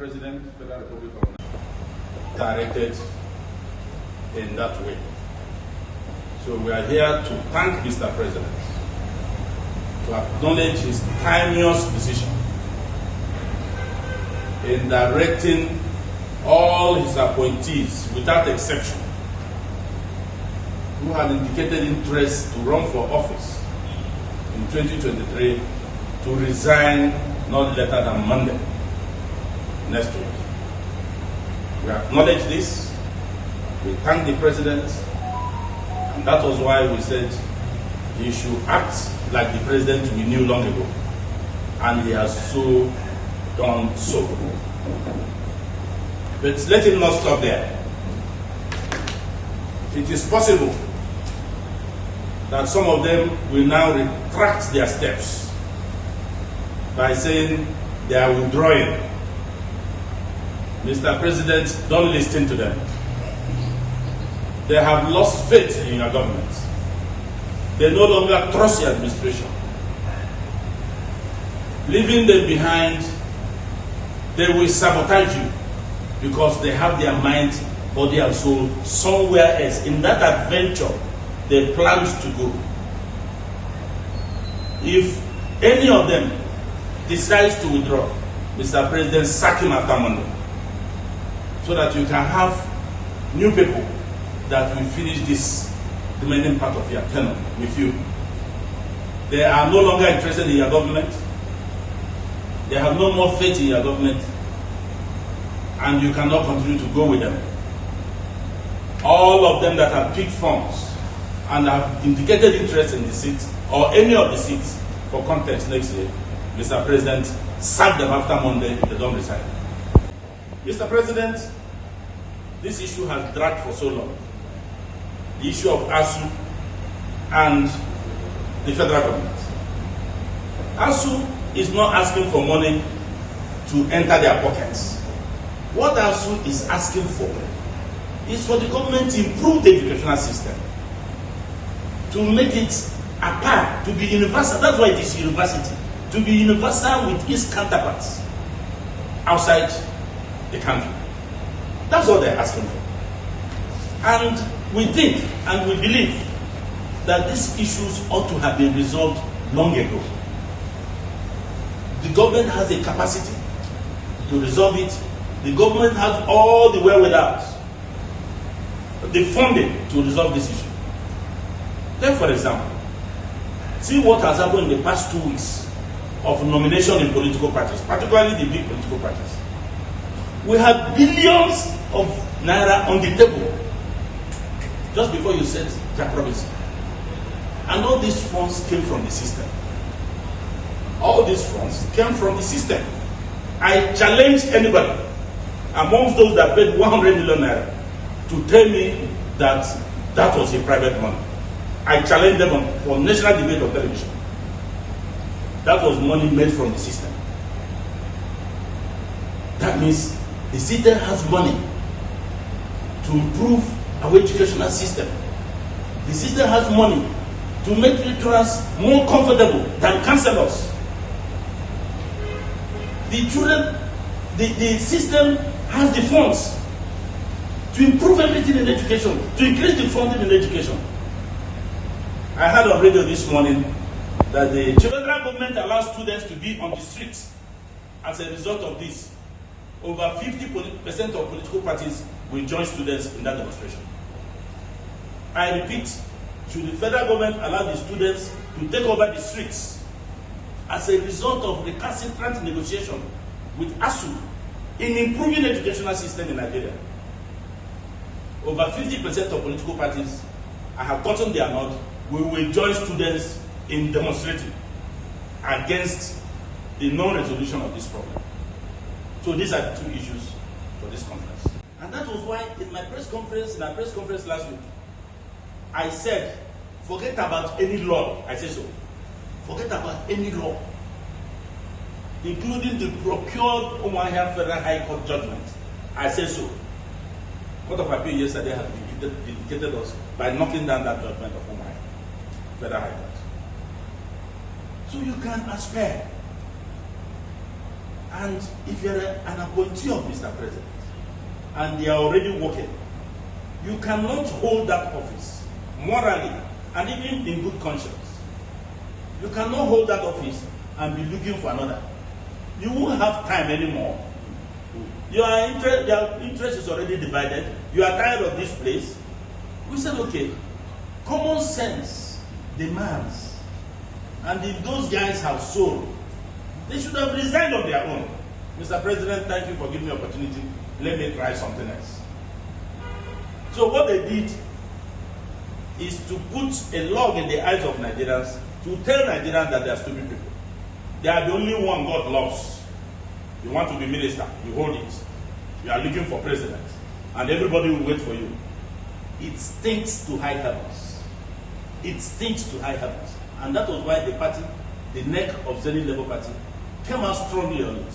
President, Federal Republic of Nigeria, directed in that way. So we are here to thank Mr. President, to acknowledge his timeless decision in directing all his appointees, without exception, who had indicated interest to run for office in 2023 to resign not later than Monday next week. We acknowledge this, we thank the President, and that was why we said he should act like the President we knew long ago, and he has so done so. But let him not stop there. It is possible that some of them will now retract their steps by saying they are withdrawing. Mr. President, don't listen to them. They have lost faith in your government. They no longer trust your administration. Leaving them behind, they will sabotage you because they have their mind, body, and soul somewhere else. In that adventure, they planned to go. If any of them decides to withdraw, Mr. President, sack him after Monday, so that you can have new people that will finish this remaining part of your tenure with you. They are no longer interested in your government. They have no more faith in your government, and you cannot continue to go with them. All of them that have picked funds and have indicated interest in the seat or any of the seats for contest next year, Mr. President, sack them after Monday if they don't resign. Mr. President, this issue has dragged for so long. The issue of ASU and the federal government. ASU is not asking for money to enter their pockets. What ASU is asking for is for the government to improve the educational system, to make it apart, to be universal. That's why it is university. To be universal with its counterparts outside the country. That's what they're asking for. And we think and we believe that these issues ought to have been resolved long ago. The government has the capacity to resolve it. The government has all the wherewithal, the funding to resolve this issue. Take, for example, see what has happened in the past 2 weeks of nomination in political parties, particularly the big political parties. We had billions of naira on the table just before you said Jack Robinson. And all these funds came from the system. All these funds came from the system. I challenge anybody amongst those that paid 100 million naira to tell me that that was a private money. I challenge them for national debate on television. That was money made from the system. That means the system has money to improve our educational system. The system has money to make lecturers more comfortable than counselors. The children, the system has the funds to improve everything in education, to increase the funding in education. I heard on radio this morning that the federal government allows students to be on the streets. As a result of this, over 50% of political parties will join students in that demonstration. I repeat, should the federal government allow the students to take over the streets as a result of recalcitrant negotiation with ASU in improving educational system in Nigeria? Over 50% of political parties, I have gotten their nod, we will join students in demonstrating against the non-resolution of this problem. So these are the two issues for this conference. And that was why in my press conference last week, I said, forget about any law. I say so. Forget about any law, including the procured Umuahia Federal High Court judgment. I say so. Court of Appeal yesterday had vindicated us by knocking down that judgment of Umuahia Federal High Court. So you can aspire And if you're an appointee of Mr. President, and they are already working, you cannot hold that office morally and even in good conscience. You cannot hold that office and be looking for another. You won't have time anymore. Your interest is already divided. You are tired of this place. We said, okay, common sense demands. And if those guys have soul, they should have resigned on their own. Mr. President, thank you for giving me the opportunity. Let me try something else. So what they did is to put a log in the eyes of Nigerians to tell Nigerians that they are stupid people. They are the only one God loves. You want to be minister, you hold it. You are looking for president, and everybody will wait for you. It stinks to high heavens. It stinks to high heavens. And that was why the party, the neck of Zenith Labour Party, came out strongly on it.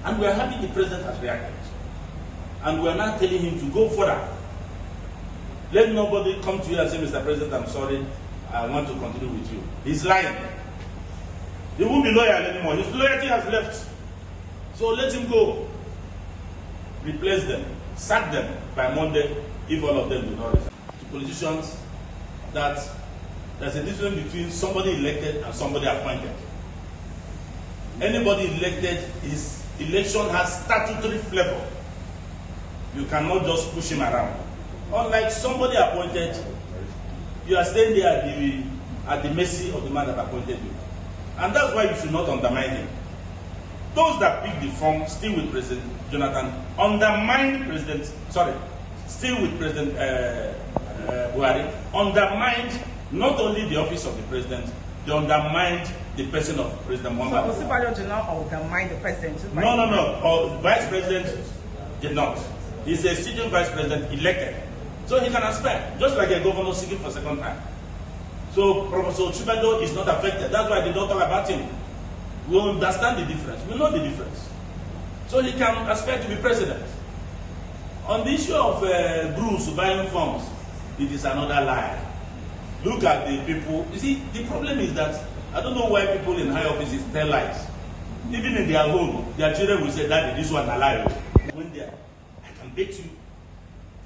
And we are happy the president has reacted. And we are now telling him to go further. Let nobody come to you and say, Mr. President, I'm sorry, I want to continue with you. He's lying. He won't be loyal anymore. His loyalty has left. So let him go. Replace them. Sack them by Monday if all of them do not resign. To politicians, that there's a difference between somebody elected and somebody appointed. Anybody elected, his election has statutory flavor. You cannot just push him around. Unlike somebody appointed, you are staying there at the mercy of the man that appointed you. And that's why you should not undermine him. Those that pick the form, still with President Jonathan, undermined still with President Buhari, undermined not only the office of the president, they undermined the person of President Muhammad. So Osibajo did not undermine the president? No. Vice President did not. He's a sitting vice president elected. So he can aspire, just like a governor seeking for second time. So Professor Osibajo is not affected. That's why they don't talk about him. We understand the difference. We know the difference. So he can aspire to be president. On the issue of Bruce buying farms, it is another lie. Look at the people. You see, the problem is that I don't know why people in high offices tell lies. Even in their home, their children will say, Daddy, this one a lie. When they are, I can bet you,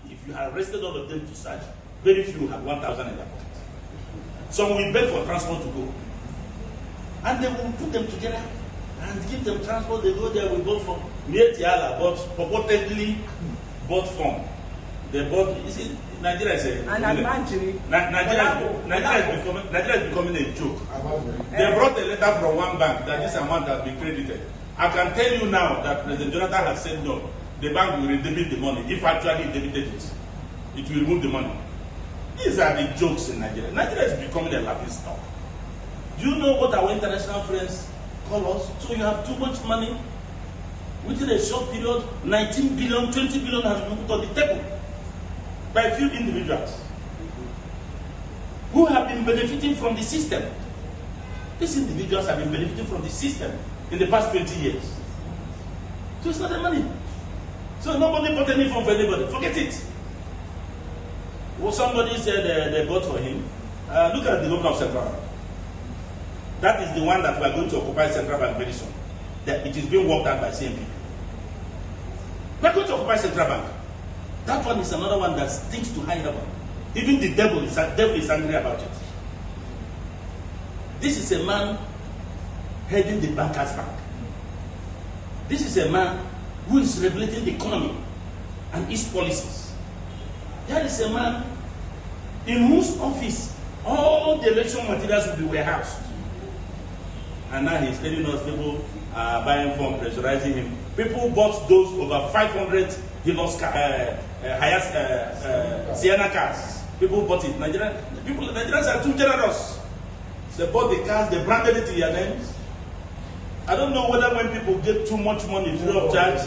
if you had arrested all of them to search, very few have 1,000 in their pocket. Some will beg for transport to go. And they will put them together and give them transport. They go there with both from near Tiala, but purportedly bought from. They bought, you see, Nigeria is a... Nigeria is becoming a joke. They brought a letter from one bank that this amount has been credited. I can tell you now that President Jonathan has said no. The bank will redebit the money. If actually it debited it, it will remove the money. These are the jokes in Nigeria. Nigeria is becoming a laughing stock. Do you know what our international friends call us? So you have too much money. Within a short period, 19 billion, 20 billion has been put on the table by a few individuals who have been benefiting from the system. These individuals have been benefiting from the system in the past 20 years. So it's not the money. So nobody bought any phone for anybody. Forget it. Well, somebody said they bought for him. Look at the governor of Central Bank. That is the one that we are going to occupy Central Bank very soon. That it is being worked out by CMP. We are going to occupy Central Bank. That one is another one that stinks to high heaven. Even the devil is angry about it. This is a man heading the bankers' bank. This is a man who is regulating the economy and its policies. There is a man in whose office all the election materials will be warehoused. And now he's telling us people are buying from, pressurizing him. People bought those over 500 Sienna cars. People bought it. Nigerians are too generous. They bought the cars, they branded it in their names. I don't know whether when people get too much money free of charge,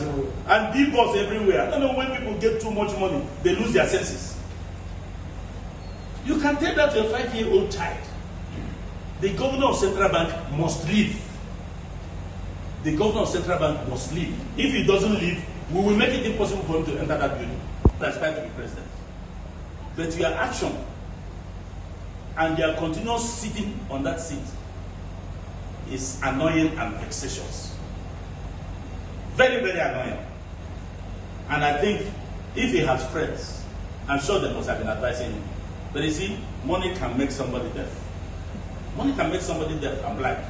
and big boss everywhere, I don't know when people get too much money, they lose their senses. You can tell that to a 5-year-old child. The governor of Central Bank must leave. The governor of Central Bank must leave. If he doesn't leave, we will make it impossible for him to enter that building. Aspire to be president. But your action and their continuous sitting on that seat is annoying and vexatious. Very, very annoying. And I think if he has friends, I'm sure they must have been advising him. But you see, money can make somebody deaf. Money can make somebody deaf and blind.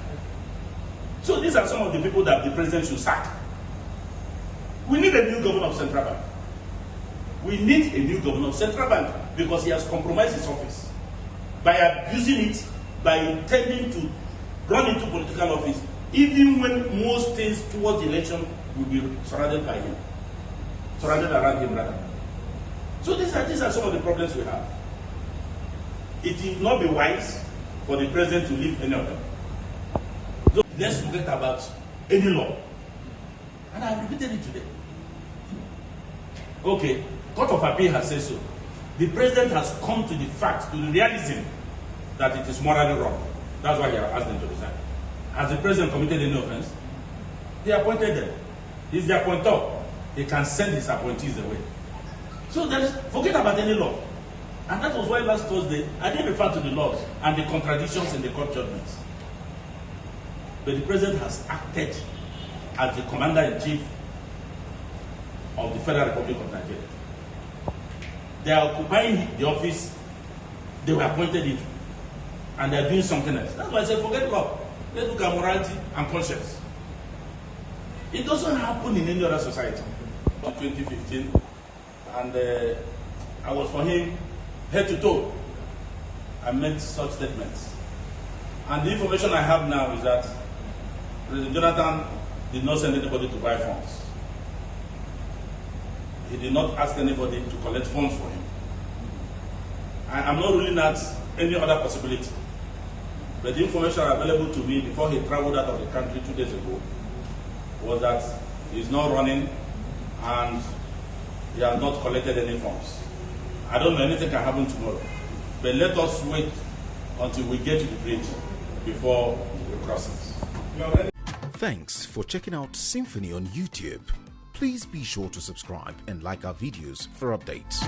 So these are some of the people that the president should sack. We need a new governor of Central Bank. We need a new governor of Central Bank because he has compromised his office by abusing it, by intending to run into political office, even when most things towards the election will be surrounded by him, surrounded around him rather. So these are some of the problems we have. It will not be wise for the president to leave any of them. So let's forget about any law. And I repeated it today. Okay, Court of Appeal has said so. The president has come to the fact, to the realism that it is morally wrong. That's why he has asked them to resign. Has the president committed any offense? He appointed them. He's the appointer. He can send his appointees away. So forget about any law. And that was why last Thursday, I didn't refer to the laws and the contradictions in the court judgments. But the president has acted as the commander-in-chief of the Federal Republic of Nigeria. They are occupying the office they were appointed into, and they are doing something else. That's why I say forget law. Let's look at morality and conscience. It doesn't happen in any other society. In 2015, and I was for him head to toe. I made such statements. And the information I have now is that President Jonathan did not send anybody to buy funds. He did not ask anybody to collect funds for him. I'm not ruling out any other possibility. But the information available to me before he traveled out of the country 2 days ago was that he's not running and he has not collected any funds. I don't know, anything can happen tomorrow. But let us wait until we get to the bridge before we cross it. Thanks for checking out SYMFONI on YouTube. Please be sure to subscribe and like our videos for updates.